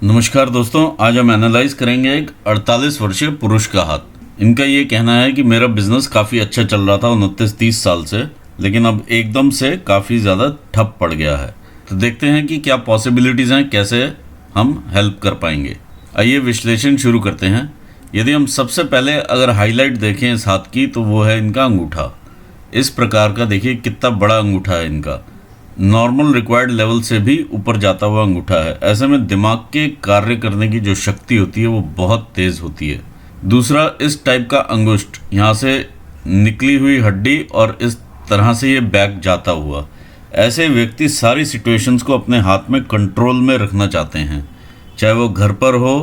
नमस्कार दोस्तों, आज हम एनालाइज करेंगे एक 48 वर्षीय पुरुष का हाथ। इनका ये कहना है कि मेरा बिजनेस काफ़ी अच्छा चल रहा था 29-30 साल से, लेकिन अब एकदम से काफ़ी ज़्यादा ठप पड़ गया है। तो देखते हैं कि क्या पॉसिबिलिटीज़ हैं, कैसे हम हेल्प कर पाएंगे। आइए विश्लेषण शुरू करते हैं। यदि हम सबसे पहले अगर हाईलाइट देखें इस हाथ की, तो वो है इनका अंगूठा। इस प्रकार का देखिए कितना बड़ा अंगूठा है इनका, नॉर्मल रिक्वायर्ड लेवल से भी ऊपर जाता हुआ अंगूठा है। ऐसे में दिमाग के कार्य करने की जो शक्ति होती है वो बहुत तेज होती है। दूसरा, इस टाइप का अंगुष्ठ, यहाँ से निकली हुई हड्डी और इस तरह से ये बैक जाता हुआ। ऐसे व्यक्ति सारी सिचुएशंस को अपने हाथ में कंट्रोल में रखना चाहते हैं, चाहे वो घर पर हो,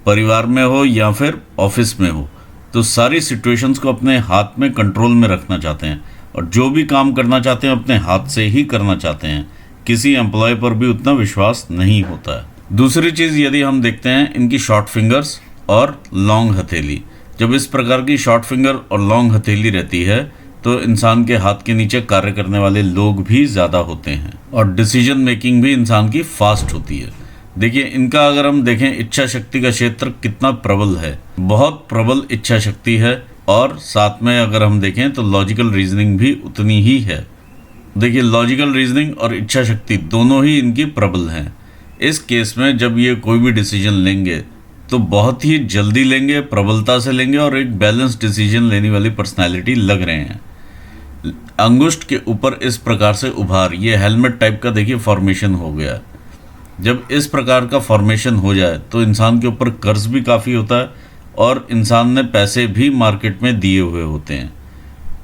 परिवार में हो या फिर ऑफिस में हो। तो सारी सिचुएशंस को अपने हाथ में कंट्रोल में रखना चाहते हैं और जो भी काम करना चाहते हैं अपने हाथ से ही करना चाहते हैं। किसी एम्प्लॉय पर भी उतना विश्वास नहीं होता है। दूसरी चीज़, यदि हम देखते हैं इनकी शॉर्ट फिंगर्स और लॉन्ग हथेली। जब इस प्रकार की शॉर्ट फिंगर और लॉन्ग हथेली रहती है तो इंसान के हाथ के नीचे कार्य करने वाले लोग भी ज़्यादा होते हैं और डिसीजन मेकिंग भी इंसान की फास्ट होती है। देखिए इनका अगर हम देखें, इच्छा शक्ति का क्षेत्र कितना प्रबल है, बहुत प्रबल इच्छा शक्ति है। और साथ में अगर हम देखें तो लॉजिकल रीजनिंग भी उतनी ही है। देखिए लॉजिकल रीजनिंग और इच्छा शक्ति दोनों ही इनकी प्रबल हैं। इस केस में जब ये कोई भी डिसीजन लेंगे तो बहुत ही जल्दी लेंगे, प्रबलता से लेंगे और एक बैलेंस डिसीजन लेने वाली पर्सनैलिटी लग रहे हैं। अंगुष्ठ के ऊपर इस प्रकार से उभार, ये हेलमेट टाइप का देखिए फॉर्मेशन हो गया। जब इस प्रकार का फॉर्मेशन हो जाए तो इंसान के ऊपर कर्ज भी काफ़ी होता है और इंसान ने पैसे भी मार्केट में दिए हुए होते हैं।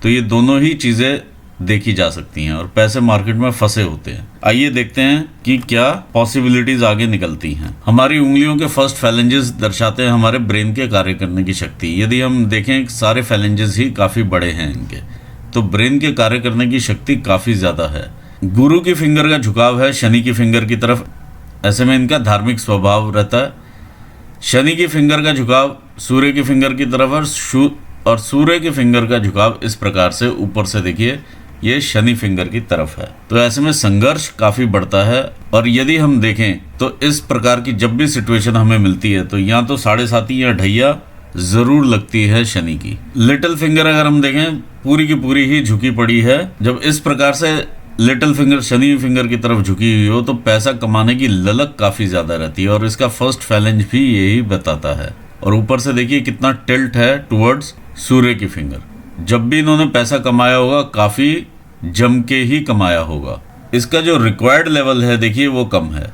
तो ये दोनों ही चीज़ें देखी जा सकती हैं और पैसे मार्केट में फंसे होते हैं। आइए देखते हैं कि क्या पॉसिबिलिटीज़ आगे निकलती हैं। हमारी उंगलियों के फर्स्ट फैलेंजेस दर्शाते हैं हमारे ब्रेन के कार्य करने की शक्ति। यदि हम देखें सारे फैलेंजेस ही काफ़ी बड़े हैं इनके, तो ब्रेन के कार्य करने की शक्ति काफ़ी ज़्यादा है। गुरु की फिंगर का झुकाव है शनि की फिंगर की तरफ। ऐसे में इनका धार्मिक स्वभाव रहता है। शनि की फिंगर का झुकाव सूर्य की फिंगर की तरफ और सूर्य की फिंगर का झुकाव इस प्रकार से ऊपर से देखिए ये शनि फिंगर की तरफ है। तो ऐसे में संघर्ष काफ़ी बढ़ता है। और यदि हम देखें तो इस प्रकार की जब भी सिचुएशन हमें मिलती है तो या तो 7.5 या ढैया ज़रूर लगती है शनि की। लिटिल फिंगर अगर हम देखें पूरी की पूरी ही झुकी पड़ी है। जब इस प्रकार से लिटिल फिंगर शनि फिंगर की तरफ झुकी हुई हो तो पैसा कमाने की ललक काफ़ी ज़्यादा रहती है और इसका फर्स्ट फैलेंज भी यही बताता है। और ऊपर से देखिए कितना टिल्ट है टुवर्ड्स सूर्य की फिंगर। जब भी इन्होंने पैसा कमाया होगा काफ़ी जम के ही कमाया होगा। इसका जो रिक्वायर्ड लेवल है देखिए वो कम है।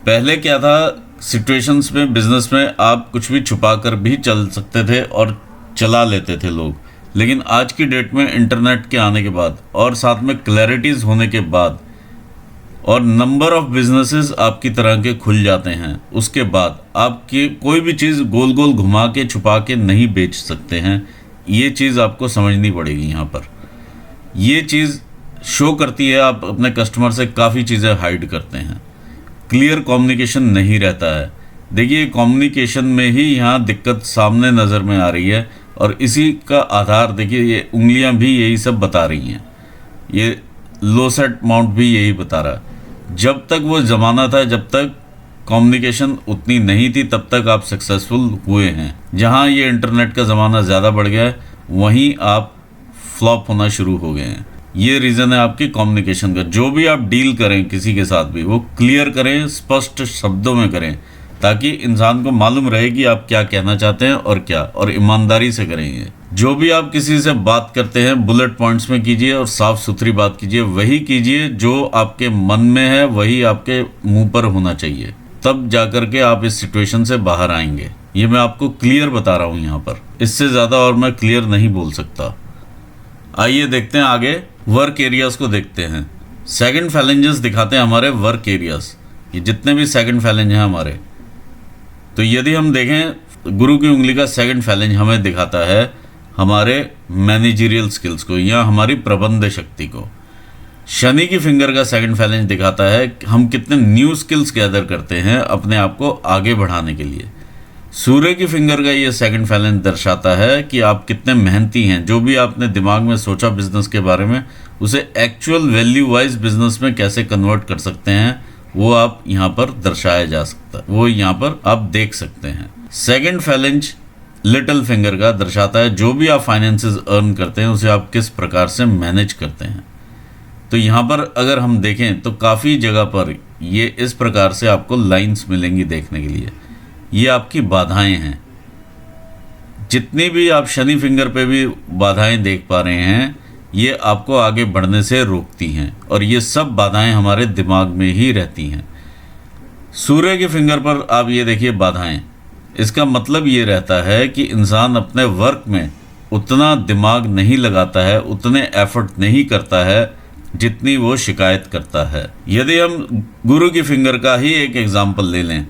पहले क्या था, सिचुएशंस में, बिजनेस में आप कुछ भी छुपा कर भी चल सकते थे और चला लेते थे लोग। लेकिन आज की डेट में इंटरनेट के आने के बाद और साथ में क्लैरिटीज़ होने के बाद और नंबर ऑफ बिजनेसेस आपकी तरह के खुल जाते हैं, उसके बाद आपकी कोई भी चीज़ गोल गोल घुमा के छुपा के नहीं बेच सकते हैं। ये चीज़ आपको समझनी पड़ेगी। यहाँ पर ये चीज़ शो करती है आप अपने कस्टमर से काफ़ी चीज़ें हाइड करते हैं। क्लियर कम्युनिकेशन नहीं रहता है। देखिए कम्युनिकेशन में ही यहाँ दिक्कत सामने नज़र में आ रही है और इसी का आधार देखिए ये उंगलियाँ भी यही सब बता रही हैं। ये लो सेट माउंट भी यही बता रहा है। जब तक वो ज़माना था, जब तक कम्युनिकेशन उतनी नहीं थी, तब तक आप सक्सेसफुल हुए हैं। जहाँ ये इंटरनेट का ज़माना ज़्यादा बढ़ गया है वहीं आप फ्लॉप होना शुरू हो गए हैं। ये रीज़न है आपकी कम्युनिकेशन का। जो भी आप डील करें किसी के साथ भी, वो क्लियर करें, स्पष्ट शब्दों में करें, ताकि इंसान को मालूम रहे कि आप क्या कहना चाहते हैं और क्या, और ईमानदारी से करेंगे। जो भी आप किसी से बात करते हैं बुलेट पॉइंट्स में कीजिए और साफ़ सुथरी बात कीजिए। वही कीजिए जो आपके मन में है, वही आपके मुंह पर होना चाहिए। तब जाकर के आप इस सिचुएशन से बाहर आएंगे। ये मैं आपको क्लियर बता रहा हूँ यहाँ पर, इससे ज़्यादा और मैं क्लियर नहीं बोल सकता। आइए देखते हैं आगे, वर्क एरियाज़ को देखते हैं। सेकंड फैलेंजेस दिखाते हैं हमारे वर्क एरियाज़। ये जितने भी सेकंड फैलेंज हैं हमारे, तो यदि हम देखें गुरु की उंगली का सेकंड फैलेंज हमें दिखाता है हमारे मैनेजरियल स्किल्स को या हमारी प्रबंध शक्ति को। शनि की फिंगर का सेकंड फैलेंज दिखाता है हम कितने न्यू स्किल्स गैदर करते हैं अपने आप को आगे बढ़ाने के लिए। सूर्य की फिंगर का ये सेकंड फैलेंज दर्शाता है कि आप कितने मेहनती हैं। जो भी आपने दिमाग में सोचा बिजनेस के बारे में, उसे एक्चुअल वैल्यू वाइज बिजनेस में कैसे कन्वर्ट कर सकते हैं वो आप यहाँ पर दर्शाया जा सकता है, वो यहाँ पर आप देख सकते हैं। सेकंड फैलेंज लिटिल फिंगर का दर्शाता है जो भी आप फाइनेंसेस अर्न करते हैं उसे आप किस प्रकार से मैनेज करते हैं। तो यहाँ पर अगर हम देखें तो काफ़ी जगह पर ये इस प्रकार से आपको लाइंस मिलेंगी देखने के लिए। ये आपकी बाधाएं हैं। जितनी भी आप शनि फिंगर पे भी बाधाएं देख पा रहे हैं, ये आपको आगे बढ़ने से रोकती हैं और ये सब बाधाएं हमारे दिमाग में ही रहती हैं। सूर्य के फिंगर पर आप ये देखिए बाधाएं, इसका मतलब ये रहता है कि इंसान अपने वर्क में उतना दिमाग नहीं लगाता है, उतने एफर्ट नहीं करता है जितनी वो शिकायत करता है। यदि हम गुरु की फिंगर का ही एक एग्जाम्पल ले लें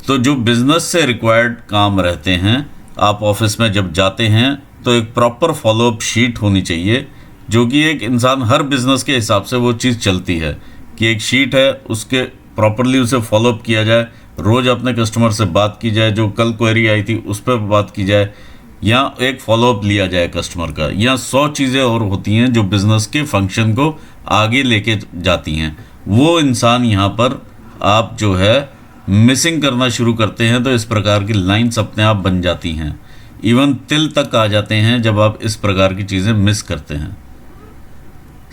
तो जो बिजनेस से रिक्वायर्ड काम रहते हैं, आप ऑफिस में जब जाते हैं तो एक प्रॉपर फॉलोअप शीट होनी चाहिए, जो कि एक इंसान हर बिजनेस के हिसाब से वो चीज़ चलती है कि एक शीट है, उसके प्रॉपरली उसे फॉलोअप किया जाए, रोज़ अपने कस्टमर से बात की जाए, जो कल क्वेरी आई थी उस पर बात की जाए, या एक फॉलोअप लिया जाए कस्टमर का, या 100 चीज़ें और होती हैं जो बिज़नेस के फंक्शन को आगे लेके जाती हैं। वो इंसान यहाँ पर आप जो है मिसिंग करना शुरू करते हैं, तो इस प्रकार की लाइंस अपने आप बन जाती हैं। इवन तिल तक आ जाते हैं जब आप इस प्रकार की चीज़ें मिस करते हैं।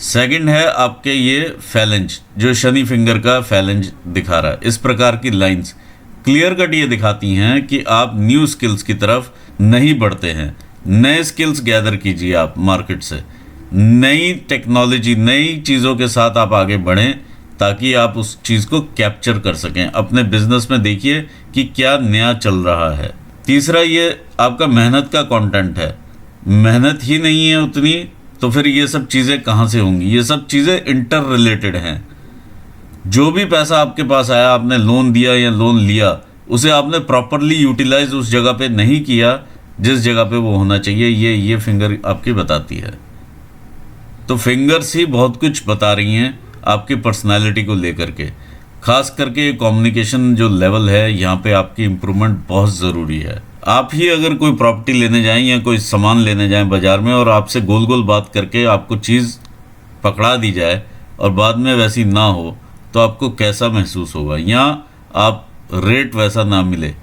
सेकंड है आपके ये फैलेंज, जो शनि फिंगर का फैलेंज दिखा रहा है। इस प्रकार की लाइंस क्लियर कट ये दिखाती हैं कि आप न्यू स्किल्स की तरफ नहीं बढ़ते हैं। नए स्किल्स गैदर कीजिए आप मार्केट से, नई टेक्नोलॉजी, नई चीज़ों के साथ आप आगे बढ़ें ताकि आप उस चीज़ को कैप्चर कर सकें। अपने बिजनेस में देखिए कि क्या नया चल रहा है। तीसरा ये आपका मेहनत का कंटेंट है। मेहनत ही नहीं है उतनी तो फिर ये सब चीज़ें कहाँ से होंगी। ये सब चीज़ें इंटर रिलेटेड हैं। जो भी पैसा आपके पास आया, आपने लोन दिया या लोन लिया, उसे आपने प्रॉपरली यूटिलाइज उस जगह पे नहीं किया जिस जगह पे वो होना चाहिए। ये फिंगर आपकी बताती है। तो फिंगर्स ही बहुत कुछ बता रही हैं आपकी पर्सनालिटी को लेकर के। खास करके कम्युनिकेशन जो लेवल है, यहाँ पे आपकी इम्प्रूवमेंट बहुत ज़रूरी है। आप ही अगर कोई प्रॉपर्टी लेने जाएं या कोई सामान लेने जाएं बाज़ार में और आपसे गोल गोल बात करके आपको चीज़ पकड़ा दी जाए और बाद में वैसी ना हो तो आपको कैसा महसूस होगा, या आप रेट वैसा ना मिले।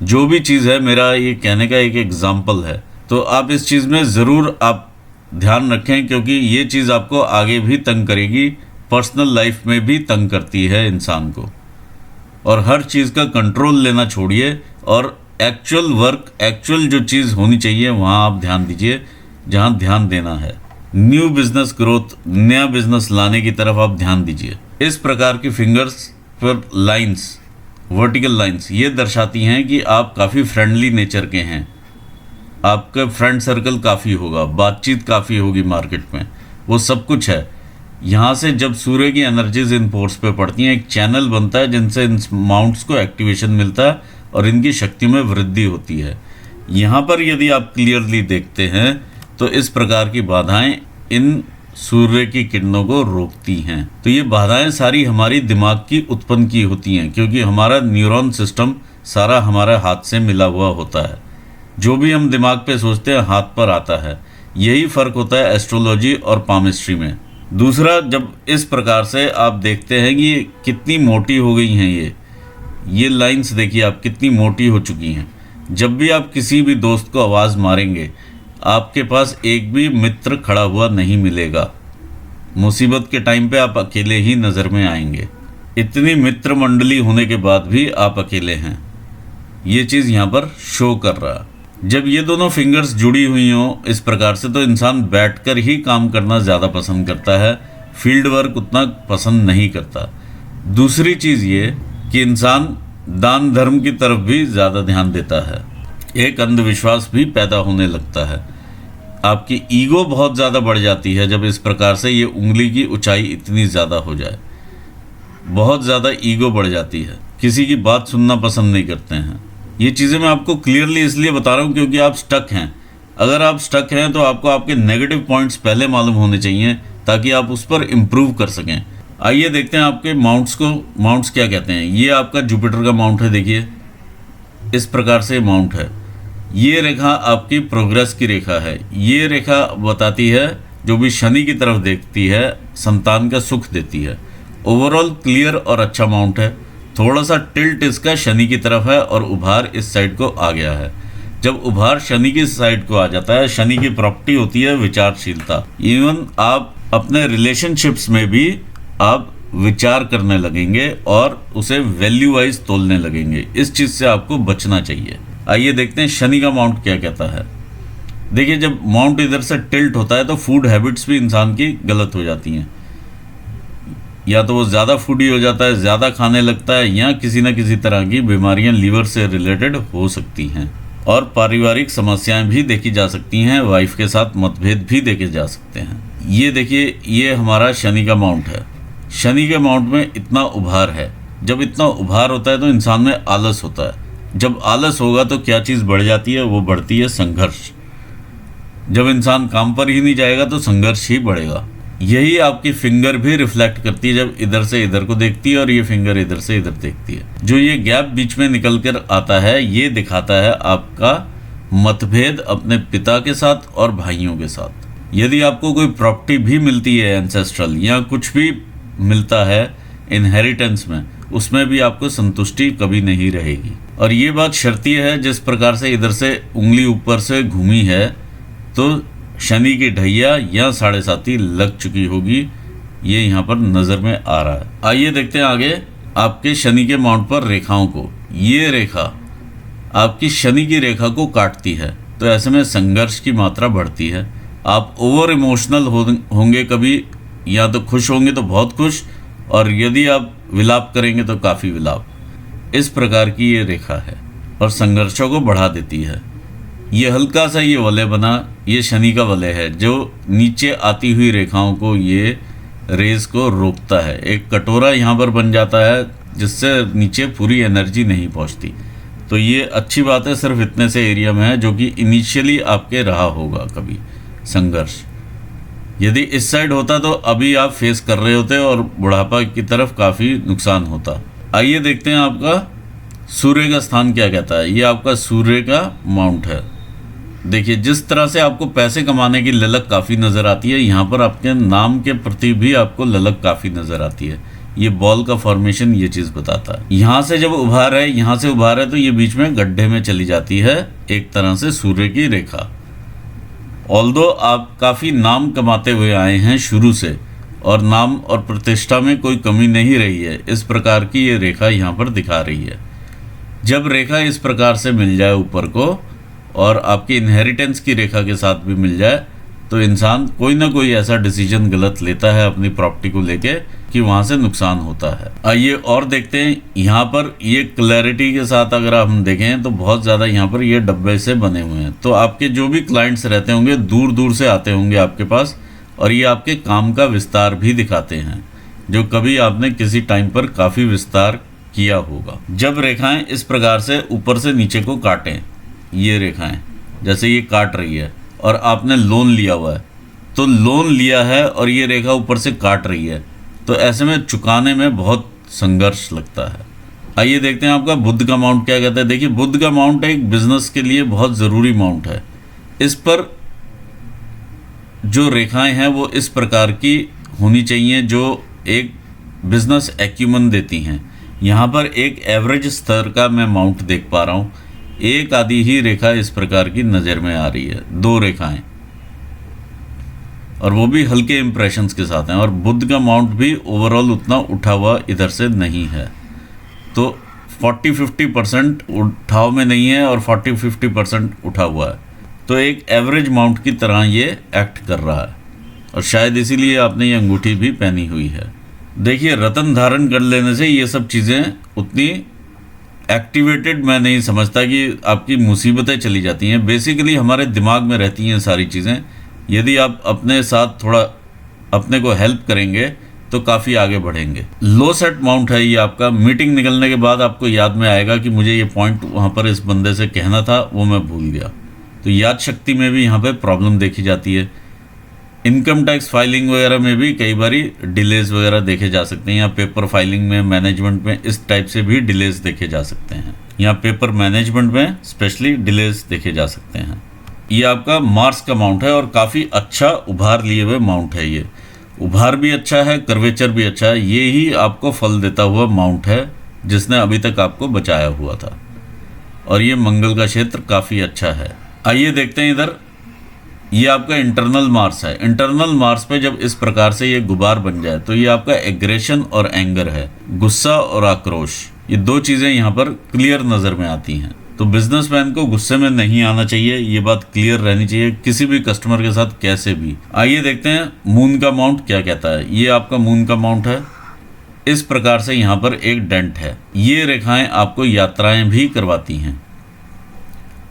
जो भी चीज़ है, मेरा ये कहने का एक एग्जाम्पल है। तो आप इस चीज़ में ज़रूर आप ध्यान रखें, क्योंकि ये चीज़ आपको आगे भी तंग करेगी, पर्सनल लाइफ में भी तंग करती है इंसान को। और हर चीज़ का कंट्रोल लेना छोड़िए और एक्चुअल वर्क, एक्चुअल जो चीज़ होनी चाहिए वहाँ आप ध्यान दीजिए जहाँ ध्यान देना है। न्यू बिजनेस ग्रोथ, नया बिजनेस लाने की तरफ आप ध्यान दीजिए। इस प्रकार की फिंगर्स पर लाइंस, वर्टिकल लाइंस, ये दर्शाती हैं कि आप काफ़ी फ्रेंडली नेचर के हैं। आपका फ्रेंड सर्कल काफ़ी होगा, बातचीत काफ़ी होगी मार्केट में, वो सब कुछ है। यहाँ से जब सूर्य की एनर्जीज इन पोर्ट्स पे पड़ती हैं, एक चैनल बनता है जिनसे इन माउंट्स को एक्टिवेशन मिलता है और इनकी शक्ति में वृद्धि होती है। यहाँ पर यदि आप क्लियरली देखते हैं तो इस प्रकार की बाधाएं इन सूर्य की किरणों को रोकती हैं। तो ये बाधाएं सारी हमारी दिमाग की उत्पन्न की होती हैं, क्योंकि हमारा न्यूरॉन सिस्टम सारा हमारे हाथ से मिला हुआ होता है। जो भी हम दिमाग पे सोचते हैं हाथ पर आता है। यही फ़र्क होता है एस्ट्रोलॉजी और पामिस्ट्री में। दूसरा, जब इस प्रकार से आप देखते हैं कि कितनी मोटी हो गई हैं ये लाइंस, देखिए आप कितनी मोटी हो चुकी हैं। जब भी आप किसी भी दोस्त को आवाज़ मारेंगे, आपके पास एक भी मित्र खड़ा हुआ नहीं मिलेगा। मुसीबत के टाइम पे आप अकेले ही नज़र में आएंगे। इतनी मित्र मंडली होने के बाद भी आप अकेले हैं, ये चीज़ यहाँ पर शो कर रहा है। जब ये दोनों फिंगर्स जुड़ी हुई हों इस प्रकार से, तो इंसान बैठकर ही काम करना ज़्यादा पसंद करता है, फील्ड वर्क उतना पसंद नहीं करता। दूसरी चीज़ ये कि इंसान दान धर्म की तरफ भी ज़्यादा ध्यान देता है। एक अंधविश्वास भी पैदा होने लगता है। आपकी ईगो बहुत ज़्यादा बढ़ जाती है जब इस प्रकार से ये उंगली की ऊंचाई इतनी ज़्यादा हो जाए। बहुत ज़्यादा ईगो बढ़ जाती है, किसी की बात सुनना पसंद नहीं करते हैं। ये चीज़ें मैं आपको क्लियरली इसलिए बता रहा हूँ क्योंकि आप स्टक हैं। अगर आप स्टक हैं तो आपको आपके नेगेटिव पॉइंट्स पहले मालूम होने चाहिए ताकि आप उस पर इम्प्रूव कर सकें। आइए देखते हैं आपके माउंट्स को। माउंट्स क्या कहते हैं? ये आपका जुपिटर का माउंट है, देखिए इस प्रकार से माउंट है। ये रेखा आपकी प्रोग्रेस की रेखा है। ये रेखा बताती है, जो भी शनि की तरफ देखती है, संतान का सुख देती है। ओवरऑल क्लियर और अच्छा माउंट है। थोड़ा सा टिल्ट इसका शनि की तरफ है और उभार इस साइड को आ गया है। जब उभार शनि की साइड को आ जाता है, शनि की प्रॉपर्टी होती है विचारशीलता। इवन आप अपने रिलेशनशिप्स में भी आप विचार करने लगेंगे और उसे वैल्यू वाइज तोलने लगेंगे। इस चीज़ से आपको बचना चाहिए। आइए देखते हैं शनि का माउंट क्या कहता है। देखिए, जब माउंट इधर से टिल्ट होता है तो फूड हैबिट्स भी इंसान की गलत हो जाती हैं। या तो वो ज़्यादा फूडी हो जाता है, ज़्यादा खाने लगता है, या किसी न किसी तरह की बीमारियां लीवर से रिलेटेड हो सकती हैं। और पारिवारिक समस्याएं भी देखी जा सकती हैं, वाइफ के साथ मतभेद भी देखे जा सकते हैं। ये देखिए, ये हमारा शनि का माउंट है। शनि के माउंट में इतना उभार है। जब इतना उभार होता है तो इंसान में आलस होता है। जब आलस होगा तो क्या चीज़ बढ़ जाती है? वो बढ़ती है संघर्ष। जब इंसान काम पर ही नहीं जाएगा तो संघर्ष ही बढ़ेगा। यही आपकी फिंगर भी रिफ्लेक्ट करती है, जब इधर से इधर को देखती है और ये फिंगर इधर से इधर देखती है। जो ये गैप बीच में निकल कर आता है, ये दिखाता है आपका मतभेद अपने पिता के साथ और भाइयों के साथ। यदि आपको कोई प्रॉपर्टी भी मिलती है एंसेस्ट्रल, या कुछ भी मिलता है इनहेरिटेंस में, उसमें भी आपको संतुष्टि कभी नहीं रहेगी। और ये बात शर्ती है, जिस प्रकार से इधर से उंगली ऊपर से घूमी है तो शनि की ढैया या 7.5 लग चुकी होगी। ये यहाँ पर नज़र में आ रहा है। आइए देखते हैं आगे आपके शनि के माउंट पर रेखाओं को। ये रेखा आपकी शनि की रेखा को काटती है, तो ऐसे में संघर्ष की मात्रा बढ़ती है। आप ओवर इमोशनल होंगे कभी, या तो खुश होंगे तो बहुत खुश, और यदि आप विलाप करेंगे तो काफ़ी विलाप। इस प्रकार की ये रेखा है और संघर्षों को बढ़ा देती है। ये हल्का सा ये वलय बना, ये शनि का वलय है जो नीचे आती हुई रेखाओं को, ये रेस को रोकता है। एक कटोरा यहाँ पर बन जाता है जिससे नीचे पूरी एनर्जी नहीं पहुँचती। तो ये अच्छी बात है, सिर्फ इतने से एरिया में है जो कि इनिशियली आपके रहा होगा कभी संघर्ष। यदि इस साइड होता तो अभी आप फेस कर रहे होते और बुढ़ापा की तरफ काफ़ी नुकसान होता। आइए देखते हैं आपका सूर्य का स्थान क्या कहता है। ये आपका सूर्य का माउंट है। देखिए, जिस तरह से आपको पैसे कमाने की ललक काफ़ी नज़र आती है, यहाँ पर आपके नाम के प्रति भी आपको ललक काफ़ी नज़र आती है। ये बॉल का फॉर्मेशन ये चीज़ बताता है। यहाँ से जब उभार है, यहाँ से उभार है, तो ये बीच में गड्ढे में चली जाती है एक तरह से सूर्य की रेखा। ऑल्दो आप काफ़ी नाम कमाते हुए आए हैं शुरू से, और नाम और प्रतिष्ठा में कोई कमी नहीं रही है। इस प्रकार की ये रेखा यहाँ पर दिखा रही है। जब रेखा इस प्रकार से मिल जाए ऊपर को, और आपकी इनहेरिटेंस की रेखा के साथ भी मिल जाए, तो इंसान कोई ना कोई ऐसा डिसीजन गलत लेता है अपनी प्रॉपर्टी को लेके कि वहाँ से नुकसान होता है। आइए और देखते हैं। यहाँ पर ये क्लैरिटी के साथ अगर हम देखें तो बहुत ज़्यादा यहाँ पर ये डब्बे से बने हुए हैं। तो आपके जो भी क्लाइंट्स रहते होंगे दूर दूर से आते होंगे आपके पास, और ये आपके काम का विस्तार भी दिखाते हैं, जो कभी आपने किसी टाइम पर काफ़ी विस्तार किया होगा। जब रेखाएं इस प्रकार से ऊपर से नीचे को काटें, ये रेखाएं जैसे ये काट रही है, और आपने लोन लिया हुआ है, तो लोन लिया है और ये रेखा ऊपर से काट रही है, तो ऐसे में चुकाने में बहुत संघर्ष लगता है। आइए देखते हैं आपका बुध का माउंट क्या कहता है। देखिए, बुध का माउंट एक बिजनेस के लिए बहुत ज़रूरी माउंट है। इस पर जो रेखाएं हैं वो इस प्रकार की होनी चाहिए जो एक बिजनेस एक्यूमन देती हैं। यहाँ पर एक एवरेज स्तर का मैं माउंट देख पा रहा हूँ। एक आधी ही रेखा इस प्रकार की नज़र में आ रही है, 2 रेखाएं, और वो भी हल्के इंप्रेशंस के साथ हैं। और बुध का माउंट भी ओवरऑल उतना उठा हुआ इधर से नहीं है, तो 40-50% उठाव में नहीं है और 40-50% उठा हुआ है। तो एक एवरेज माउंट की तरह ये एक्ट कर रहा है, और शायद इसीलिए आपने ये अंगूठी भी पहनी हुई है। देखिए, रत्न धारण कर लेने से ये सब चीज़ें उतनी एक्टिवेटेड मैं नहीं समझता कि आपकी मुसीबतें चली जाती हैं। बेसिकली हमारे दिमाग में रहती हैं सारी चीज़ें। यदि आप अपने साथ थोड़ा अपने को हेल्प करेंगे तो काफ़ी आगे बढ़ेंगे। लो सेट माउंट है ये आपका। मीटिंग निकलने के बाद आपको याद में आएगा कि मुझे ये पॉइंट वहाँ पर इस बंदे से कहना था, वो मैं भूल गया। तो याद शक्ति में भी यहाँ पे प्रॉब्लम देखी जाती है। इनकम टैक्स फाइलिंग वगैरह में भी कई बार डिलेज़ वगैरह देखे जा सकते हैं, या पेपर फाइलिंग में, मैनेजमेंट में इस टाइप से भी डिलेज़ देखे जा सकते हैं। या पेपर मैनेजमेंट में स्पेशली डिलेज़ देखे जा सकते हैं। ये आपका मार्स का माउंट है और काफ़ी अच्छा उभार लिए हुए माउंट है। ये उभार भी अच्छा है, कर्वेचर भी अच्छा है। ये ही आपको फल देता हुआ माउंट है जिसने अभी तक आपको बचाया हुआ था। और ये मंगल का क्षेत्र काफ़ी अच्छा है। आइए देखते हैं इधर, ये आपका इंटरनल मार्स है। इंटरनल मार्स पे जब इस प्रकार से ये गुबार बन जाए तो ये आपका एग्रेशन और एंगर है, गुस्सा और आक्रोश। ये दो चीज़ें यहाँ पर क्लियर नज़र में आती हैं। तो बिजनेसमैन को गुस्से में नहीं आना चाहिए, ये बात क्लियर रहनी चाहिए किसी भी कस्टमर के साथ कैसे भी। आइए देखते हैं मून का माउंट क्या कहता है। ये आपका मून का माउंट है। इस प्रकार से यहाँ पर एक डेंट है। ये रेखाएं आपको यात्राएं भी करवाती हैं।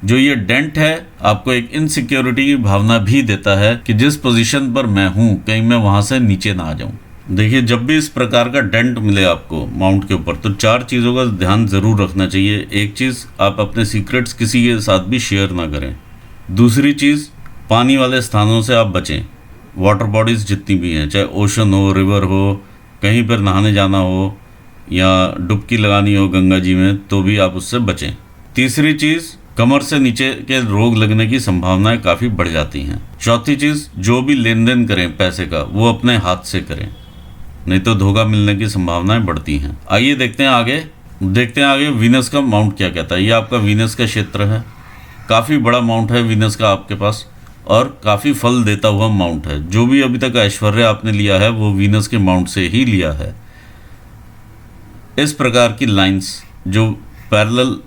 जो ये डेंट है आपको एक इनसिक्योरिटी की भावना भी देता है कि जिस पोजीशन पर मैं हूँ कहीं मैं वहाँ से नीचे ना आ जाऊँ। देखिए, जब भी इस प्रकार का डेंट मिले आपको माउंट के ऊपर तो 4 चीज़ों का ध्यान ज़रूर रखना चाहिए। एक चीज़, आप अपने सीक्रेट्स किसी के साथ भी शेयर ना करें। दूसरी चीज़, पानी वाले स्थानों से आप बचें। वाटर बॉडीज़ जितनी भी हैं, चाहे ओशन हो, रिवर हो, कहीं पर नहाने जाना हो या डुबकी लगानी हो गंगा जी में, तो भी आप उससे बचें। तीसरी चीज़, कमर से नीचे के रोग लगने की संभावनाएं काफ़ी बढ़ जाती हैं। चौथी चीज़, जो भी लेन देन करें पैसे का वो अपने हाथ से करें, नहीं तो धोखा मिलने की संभावनाएं बढ़ती हैं। आइए देखते हैं आगे वीनस का माउंट क्या कहता है। ये आपका वीनस का क्षेत्र है। काफ़ी बड़ा माउंट है वीनस का आपके पास और काफ़ी फल देता हुआ माउंट है। जो भी अभी तक ऐश्वर्य आपने लिया है वो वीनस के माउंट से ही लिया है। इस प्रकार की लाइंस, जो पैरेलल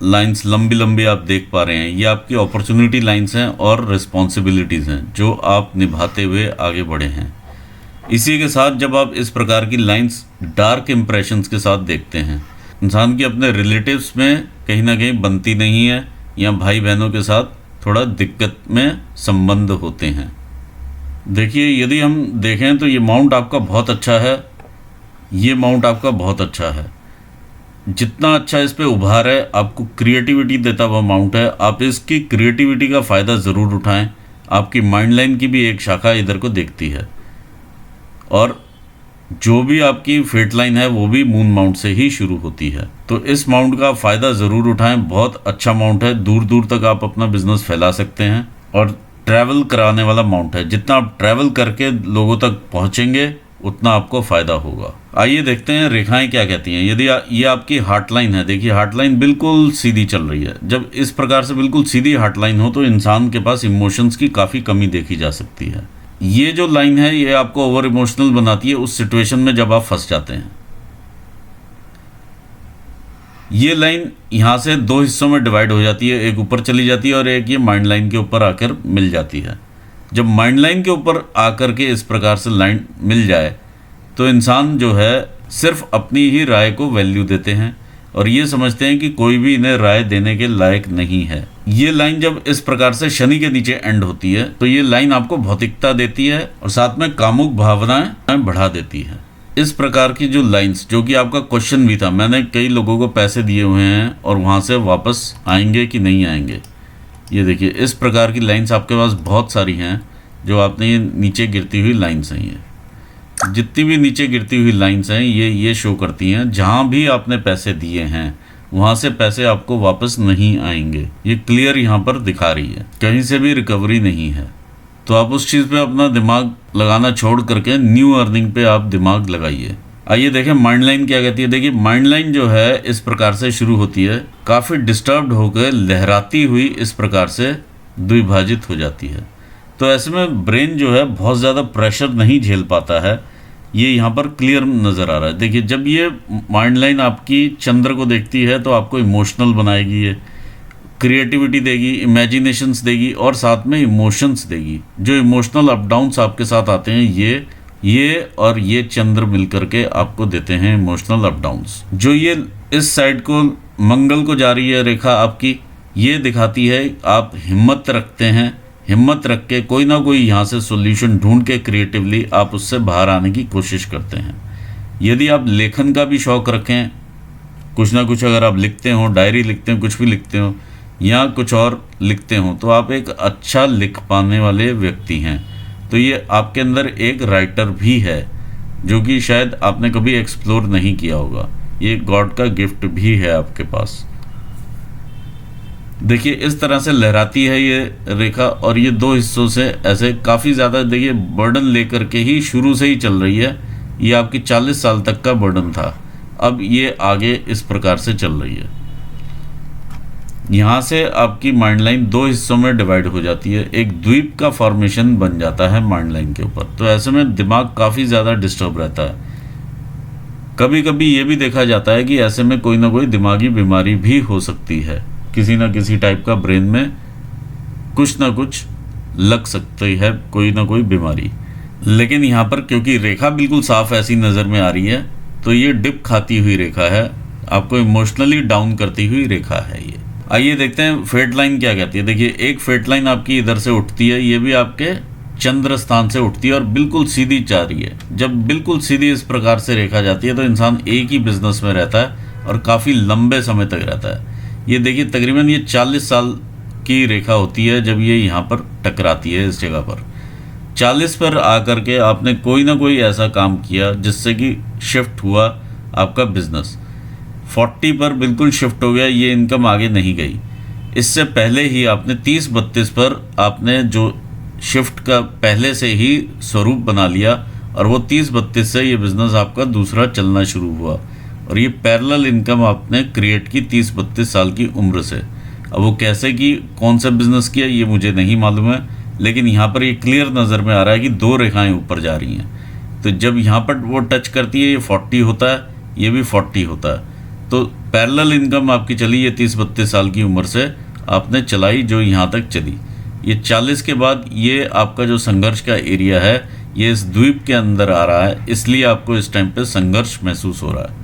लाइंस लंबी लंबी आप देख पा रहे हैं, ये आपकी अपॉर्चुनिटी लाइंस हैं और रिस्पॉन्सिबिलिटीज़ हैं जो आप निभाते हुए आगे बढ़े हैं। इसी के साथ जब आप इस प्रकार की लाइंस डार्क इम्प्रेशंस के साथ देखते हैं, इंसान की अपने रिलेटिव्स में कहीं ना कहीं बनती नहीं है या भाई बहनों के साथ थोड़ा दिक्कत में संबंध होते हैं। देखिए, यदि हम देखें तो ये माउंट आपका बहुत अच्छा है। ये माउंट आपका बहुत अच्छा है। जितना अच्छा इस पे उभार है, आपको क्रिएटिविटी देता हुआ माउंट है। आप इसकी क्रिएटिविटी का फ़ायदा ज़रूर उठाएं। आपकी माइंड लाइन की भी एक शाखा इधर को देखती है और जो भी आपकी फेट लाइन है वो भी मून माउंट से ही शुरू होती है। तो इस माउंट का फ़ायदा ज़रूर उठाएं। बहुत अच्छा माउंट है। दूर दूर तक आप अपना बिजनेस फैला सकते हैं और ट्रैवल कराने वाला माउंट है। जितना आप ट्रैवल करके लोगों तक पहुँचेंगे उतना आपको फ़ायदा होगा। आइए देखते हैं रेखाएं क्या कहती हैं। यदि ये आपकी हार्ट लाइन है, देखिए हार्ट लाइन बिल्कुल सीधी चल रही है। जब इस प्रकार से बिल्कुल सीधी हार्ट लाइन हो तो इंसान के पास इमोशंस की काफ़ी कमी देखी जा सकती है। ये जो लाइन है ये आपको ओवर इमोशनल बनाती है उस सिचुएशन में जब आप फंस जाते हैं। ये लाइन यहाँ से 2 हिस्सों में डिवाइड हो जाती है, एक ऊपर चली जाती है और एक ये माइंड लाइन के ऊपर आकर मिल जाती है। जब माइंड लाइन के ऊपर आकर के इस प्रकार से लाइन मिल जाए तो इंसान जो है सिर्फ अपनी ही राय को वैल्यू देते हैं और ये समझते हैं कि कोई भी इन्हें राय देने के लायक नहीं है। ये लाइन जब इस प्रकार से शनि के नीचे एंड होती है तो ये लाइन आपको भौतिकता देती है और साथ में कामुक भावनाएं बढ़ा देती है। इस प्रकार की जो लाइंस, जो कि आपका क्वेश्चन भी था, मैंने कई लोगों को पैसे दिए हुए हैं और वहाँ से वापस आएंगे कि नहीं आएंगे। ये देखिए, इस प्रकार की लाइंस आपके पास बहुत सारी हैं जो आपने ये नीचे गिरती हुई लाइंस हैं। ये जितनी भी नीचे गिरती हुई लाइंस हैं ये शो करती हैं जहाँ भी आपने पैसे दिए हैं वहाँ से पैसे आपको वापस नहीं आएंगे। ये क्लियर यहाँ पर दिखा रही है, कहीं से भी रिकवरी नहीं है। तो आप उस चीज़ पे अपना दिमाग लगाना छोड़ करके न्यू अर्निंग पे आप दिमाग लगाइए। आइए देखें माइंड लाइन क्या कहती है। देखिए, माइंड लाइन जो है इस प्रकार से शुरू होती है, काफ़ी डिस्टर्ब्ड होकर लहराती हुई इस प्रकार से द्विभाजित हो जाती है। तो ऐसे में ब्रेन जो है बहुत ज़्यादा प्रेशर नहीं झेल पाता है। ये यहाँ पर क्लियर नज़र आ रहा है। देखिए, जब ये माइंड लाइन आपकी चंद्र को देखती है तो आपको इमोशनल बनाएगी, ये क्रिएटिविटी देगी, इमेजिनेशंस देगी और साथ में इमोशंस देगी। जो इमोशनल अप डाउन्स आपके साथ आते हैं ये और ये चंद्र मिलकर के आपको देते हैं इमोशनल अप डाउन्स। जो ये इस साइड को मंगल को जा रही है रेखा आपकी, ये दिखाती है आप हिम्मत रखते हैं। हिम्मत रख के कोई ना कोई यहाँ से सॉल्यूशन ढूंढ के क्रिएटिवली आप उससे बाहर आने की कोशिश करते हैं। यदि आप लेखन का भी शौक़ रखें, कुछ ना कुछ अगर आप लिखते हो, डायरी लिखते हो, कुछ भी लिखते हो या कुछ और लिखते हो, तो आप एक अच्छा लिख पाने वाले व्यक्ति हैं। तो ये आपके अंदर एक राइटर भी है जो कि शायद आपने कभी एक्सप्लोर नहीं किया होगा। ये गॉड का गिफ्ट भी है आपके पास। देखिए इस तरह से लहराती है ये रेखा, और ये दो हिस्सों से ऐसे काफ़ी ज़्यादा देखिए बर्डन लेकर के ही शुरू से ही चल रही है। ये आपकी 40 साल तक का बर्डन था, अब ये आगे इस प्रकार से चल रही है। यहाँ से आपकी माइंड लाइन दो हिस्सों में डिवाइड हो जाती है, एक द्वीप का फॉर्मेशन बन जाता है माइंड लाइन के ऊपर। तो ऐसे में दिमाग काफ़ी ज़्यादा डिस्टर्ब रहता है। कभी कभी ये भी देखा जाता है कि ऐसे में कोई ना कोई दिमागी बीमारी भी हो सकती है, किसी ना किसी टाइप का ब्रेन में कुछ ना कुछ लग सकती है, कोई ना कोई बीमारी। लेकिन यहाँ पर क्योंकि रेखा बिल्कुल साफ ऐसी नज़र में आ रही है, तो ये डिप खाती हुई रेखा है, आपको इमोशनली डाउन करती हुई रेखा है ये। आइए देखते हैं फेट लाइन क्या कहती है। देखिए एक फेट लाइन आपकी इधर से उठती है, ये भी आपके चंद्र स्थान से उठती है और बिल्कुल सीधी जा रही है। जब बिल्कुल सीधी इस प्रकार से रेखा जाती है तो इंसान एक ही बिजनेस में रहता है और काफ़ी लंबे समय तक रहता है। ये देखिए तकरीबन ये 40 साल की रेखा होती है जब ये यहाँ पर टकराती है इस जगह पर। 40 पर आकर के आपने कोई ना कोई ऐसा काम किया जिससे कि शिफ्ट हुआ आपका बिजनेस। 40 पर बिल्कुल शिफ्ट हो गया, ये इनकम आगे नहीं गई। इससे पहले ही आपने 30-32 पर आपने जो शिफ्ट का पहले से ही स्वरूप बना लिया और वो 30-32 से ये बिज़नेस आपका दूसरा चलना शुरू हुआ और ये पैरेलल इनकम आपने क्रिएट की 30-32 साल की उम्र से। अब वो कैसे की, कौन सा बिज़नेस किया, ये मुझे नहीं मालूम है, लेकिन यहाँ पर ये क्लियर नज़र में आ रहा है कि दो रेखाएं ऊपर जा रही हैं। तो जब यहाँ पर वो टच करती है ये 40 होता है, ये भी 40 होता है। तो पैरेलल इनकम आपकी चली, ये 30-32 साल की उम्र से आपने चलाई जो यहाँ तक चली। ये 40 के बाद ये आपका जो संघर्ष का एरिया है ये इस द्वीप के अंदर आ रहा है, इसलिए आपको इस टाइम पे संघर्ष महसूस हो रहा है।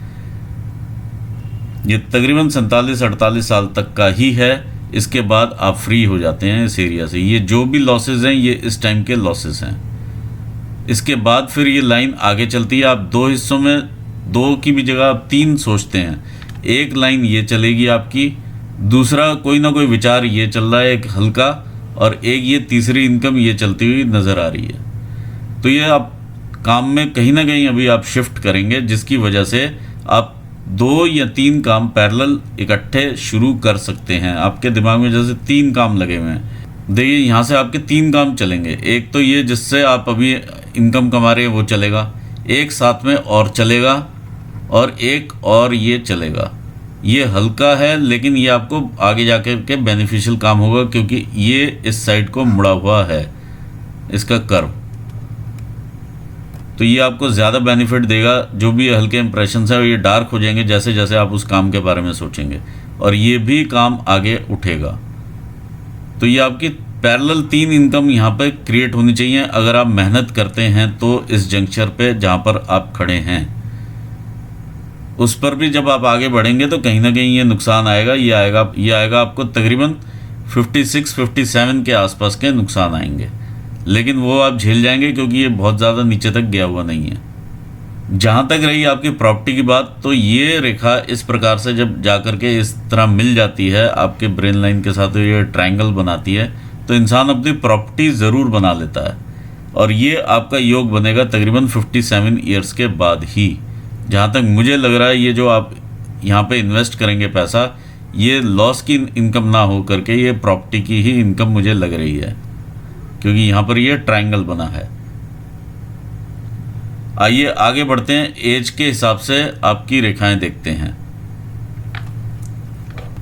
ये तकरीबन 47-48 साल तक का ही है, इसके बाद आप फ्री हो जाते हैं इस एरिया से। ये जो भी लॉसेस हैं ये इस टाइम के लॉसेस हैं। इसके बाद फिर ये लाइन आगे चलती है। आप दो हिस्सों में, दो की भी जगह आप 3 सोचते हैं। एक लाइन ये चलेगी आपकी, दूसरा कोई ना कोई विचार ये चल रहा है एक हल्का, और एक ये तीसरी इनकम ये चलती हुई नज़र आ रही है। तो ये आप काम में कहीं ना कहीं अभी आप शिफ्ट करेंगे जिसकी वजह से आप 2 या 3 काम पैरेलल इकट्ठे शुरू कर सकते हैं। आपके दिमाग में जैसे 3 काम लगे हुए हैं। देखिए यहाँ से आपके 3 काम चलेंगे। एक तो ये जिससे आप अभी इनकम कमा रहे हैं वो चलेगा, एक साथ में और चलेगा, और एक और ये चलेगा। ये हल्का है लेकिन ये आपको आगे जाकर के बेनिफिशियल काम होगा क्योंकि ये इस साइड को मुड़ा हुआ है इसका कर्व। तो ये आपको ज़्यादा बेनिफिट देगा। जो भी हल्के इंप्रेशंस है ये डार्क हो जाएंगे जैसे जैसे आप उस काम के बारे में सोचेंगे, और ये भी काम आगे उठेगा। तो ये आपकी पैरेलल 3 इनकम यहाँ पे क्रिएट होनी चाहिए अगर आप मेहनत करते हैं तो इस जंक्शन पे जहाँ पर आप खड़े हैं उस पर भी जब आप आगे बढ़ेंगे तो कहीं ना कहीं ये नुकसान आएगा। ये आएगा आपको तकरीबन 56-57 के आसपास के नुकसान आएंगे, लेकिन वो आप झेल जाएंगे क्योंकि ये बहुत ज़्यादा नीचे तक गया हुआ नहीं है। जहाँ तक रही आपकी प्रॉपर्टी की बात, तो ये रेखा इस प्रकार से जब जाकर के इस तरह मिल जाती है आपके ब्रेन लाइन के साथ, ये ट्रायंगल बनाती है, तो इंसान अपनी प्रॉपर्टी ज़रूर बना लेता है। और ये आपका योग बनेगा तकरीबन 57 ईयर्स के बाद ही। जहाँ तक मुझे लग रहा है ये जो आप यहाँ पे इन्वेस्ट करेंगे पैसा, ये लॉस की इनकम ना हो करके ये प्रॉपर्टी की ही इनकम मुझे लग रही है, क्योंकि यहाँ पर ये ट्रायंगल बना है। आइए आगे बढ़ते हैं। एज के हिसाब से आपकी रेखाएं देखते हैं।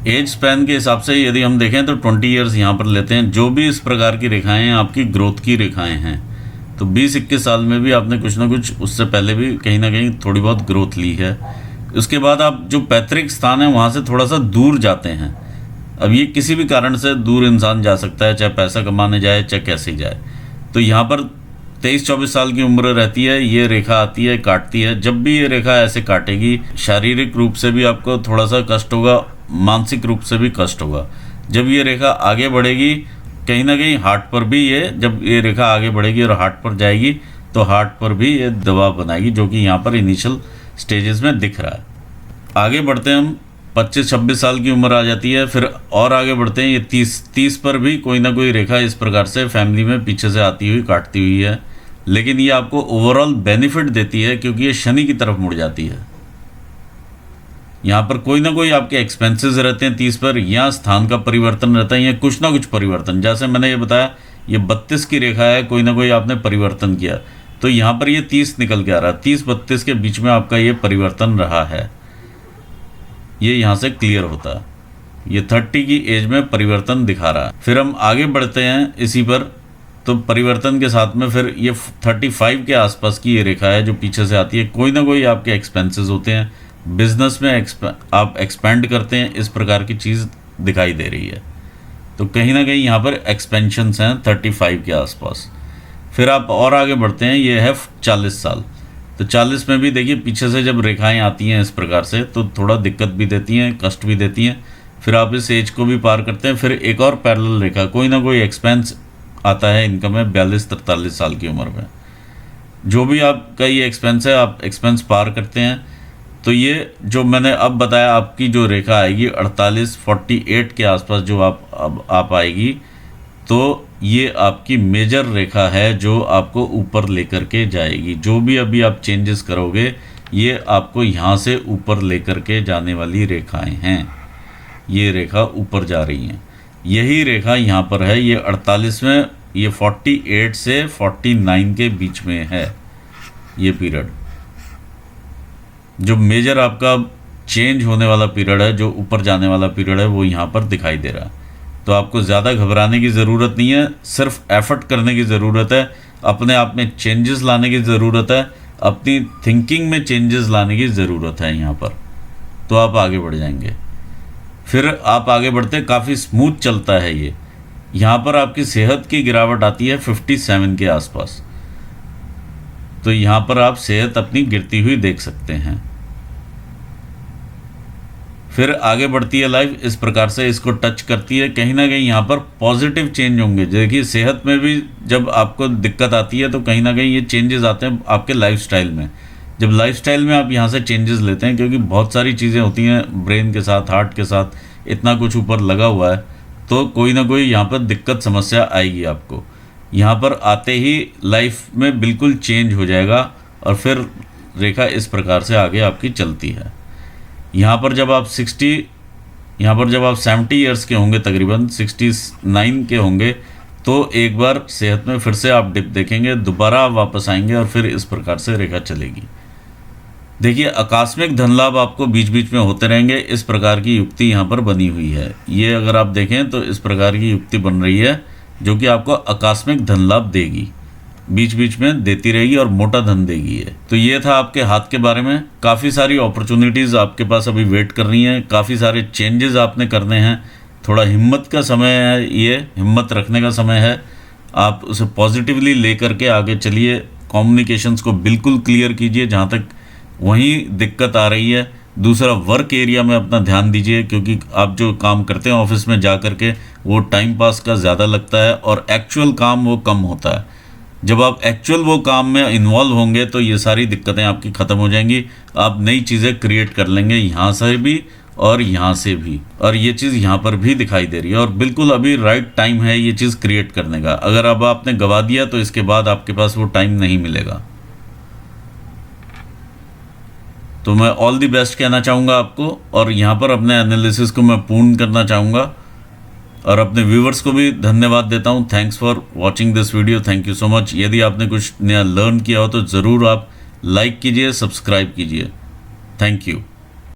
एज स्पैन के हिसाब से यदि हम देखें तो 20 ईयर्स यहाँ पर लेते हैं। जो भी इस प्रकार की रेखाएं हैं आपकी ग्रोथ की रेखाएं हैं। तो 20-21 साल में भी आपने कुछ ना कुछ, उससे पहले भी कहीं ना कहीं थोड़ी बहुत ग्रोथ ली है। उसके बाद आप जो पैतृक स्थान है वहाँ से थोड़ा सा दूर जाते हैं। अब ये किसी भी कारण से दूर इंसान जा सकता है, चाहे पैसा कमाने जाए चाहे कैसे ही जाए। तो यहाँ पर 23-24 साल की उम्र रहती है, ये रेखा आती है, काटती है। जब भी ये रेखा ऐसे काटेगी शारीरिक रूप से भी आपको थोड़ा सा कष्ट होगा, मानसिक रूप से भी कष्ट होगा। जब ये रेखा आगे बढ़ेगी कहीं ना कहीं हार्ट पर भी जब ये रेखा आगे बढ़ेगी और हार्ट पर जाएगी तो हार्ट पर भी ये दबाव बनाएगी, जो कि यहाँ पर इनिशियल स्टेजेस में दिख रहा है। आगे बढ़ते हैं हम, 25-26 साल की उम्र आ जाती है, फिर और आगे बढ़ते हैं। ये 30 पर भी कोई ना कोई रेखा इस प्रकार से फैमिली में पीछे से आती हुई काटती हुई है, लेकिन ये आपको ओवरऑल बेनिफिट देती है क्योंकि ये शनि की तरफ मुड़ जाती है। यहाँ पर कोई ना कोई आपके एक्सपेंसेस रहते हैं 30 पर, या स्थान का परिवर्तन रहता है, या कुछ ना कुछ परिवर्तन। जैसे मैंने ये बताया ये 32 की रेखा है, कोई ना कोई आपने परिवर्तन किया, तो यहाँ पर ये 30 निकल के आ रहा है। 30-32 के बीच में आपका ये परिवर्तन रहा है, ये यहाँ से क्लियर होता है। ये 30 की एज में परिवर्तन दिखा रहा है। फिर हम आगे बढ़ते हैं इसी पर, तो परिवर्तन के साथ में फिर ये 35 के आसपास की ये रेखा है जो पीछे से आती है। कोई ना कोई आपके एक्सपेंसेस होते हैं, बिजनेस में आप एक्सपेंड करते हैं, इस प्रकार की चीज़ दिखाई दे रही है। तो कहीं ना कहीं यहाँ पर एक्सपेंशंस हैं 35 के आसपास। फिर आप और आगे बढ़ते हैं, ये है 40 साल। तो 40 में भी देखिए पीछे से जब रेखाएं आती हैं इस प्रकार से तो थोड़ा दिक्कत भी देती हैं, कष्ट भी देती हैं। फिर आप इस एज को भी पार करते हैं। फिर एक और पैरेलल रेखा, कोई ना कोई एक्सपेंस आता है इनकम में 42-43 साल की उम्र में। जो भी आपका ये एक्सपेंस है, आप एक्सपेंस पार करते हैं। तो ये जो मैंने अब बताया, आपकी जो रेखा आएगी 48-48 के आसपास जो आप आएगी, तो ये आपकी मेजर रेखा है जो आपको ऊपर लेकर के जाएगी। जो भी अभी आप चेंजेस करोगे ये आपको यहाँ से ऊपर लेकर के जाने वाली रेखाएं हैं। ये रेखा ऊपर जा रही हैं, यही रेखा यहाँ पर है। ये 48 में, ये 48 से 49 के बीच में है ये पीरियड। जो मेजर आपका चेंज होने वाला पीरियड है, जो ऊपर जाने वाला पीरियड है, वो यहाँ पर दिखाई दे रहा है। तो आपको ज़्यादा घबराने की ज़रूरत नहीं है, सिर्फ एफर्ट करने की ज़रूरत है, अपने आप में चेंजेस लाने की ज़रूरत है, अपनी थिंकिंग में चेंजेस लाने की ज़रूरत है यहाँ पर, तो आप आगे बढ़ जाएंगे। फिर आप आगे बढ़ते, काफ़ी स्मूथ चलता है ये। यहाँ पर आपकी सेहत की गिरावट आती है 57 के आसपास, तो यहाँ पर आप सेहत अपनी गिरती हुई देख सकते हैं। फिर आगे बढ़ती है लाइफ इस प्रकार से, इसको टच करती है। कहीं ना कहीं यहाँ पर पॉजिटिव चेंज होंगे। देखिए सेहत में भी जब आपको दिक्कत आती है तो कहीं ना कहीं ये चेंजेस आते हैं आपके लाइफस्टाइल में। जब लाइफस्टाइल में आप यहाँ से चेंजेस लेते हैं, क्योंकि बहुत सारी चीज़ें होती हैं ब्रेन के साथ, हार्ट के साथ, इतना कुछ ऊपर लगा हुआ है, तो कोई ना कोई यहाँ पर दिक्कत समस्या आएगी आपको। यहाँ पर आते ही लाइफ में बिल्कुल चेंज हो जाएगा और फिर रेखा इस प्रकार से आगे आपकी चलती है। यहाँ पर जब आप 70 ईयर्स के होंगे, तकरीबन 69 के होंगे, तो एक बार सेहत में फिर से आप डिप देखेंगे, दोबारा आप वापस आएंगे और फिर इस प्रकार से रेखा चलेगी। देखिए आकस्मिक धन लाभ आपको बीच बीच में होते रहेंगे, इस प्रकार की युक्ति यहाँ पर बनी हुई है। ये अगर आप देखें तो इस प्रकार की युक्ति बन रही है जो कि आपको आकस्मिक धन लाभ देगी, बीच बीच में देती रहेगी और मोटा धन देगी ये। तो ये था आपके हाथ के बारे में। काफ़ी सारी अपॉर्चुनिटीज़ आपके पास अभी वेट कर रही हैं, काफ़ी सारे चेंजेस आपने करने हैं। थोड़ा हिम्मत का समय है, ये हिम्मत रखने का समय है। आप उसे पॉजिटिवली लेकर के आगे चलिए, कम्युनिकेशंस को बिल्कुल क्लियर कीजिए जहाँ तक वहीं दिक्कत आ रही है। दूसरा, वर्क एरिया में अपना ध्यान दीजिए, क्योंकि आप जो काम करते हैं ऑफिस में जा कर के वो टाइम पास का ज़्यादा लगता है और एक्चुअल काम वो कम होता है। जब आप एक्चुअल वो काम में इन्वॉल्व होंगे तो ये सारी दिक्कतें आपकी ख़त्म हो जाएंगी। आप नई चीज़ें क्रिएट कर लेंगे, यहाँ से भी और यहाँ से भी, और ये चीज़ यहाँ पर भी दिखाई दे रही है। और बिल्कुल अभी राइट टाइम है ये चीज़ क्रिएट करने का। अगर अब आपने गवा दिया तो इसके बाद आपके पास वो टाइम नहीं मिलेगा। तो मैं ऑल दी बेस्ट कहना चाहूँगा आपको, और यहाँ पर अपने एनालिसिस को मैं पूर्ण करना चाहूँगा और अपने व्यूवर्स को भी धन्यवाद देता हूँ। Thanks for watching this video, thank you so much. यदि आपने कुछ नया लर्न किया हो तो ज़रूर आप लाइक कीजिए, सब्सक्राइब कीजिए। Thank you.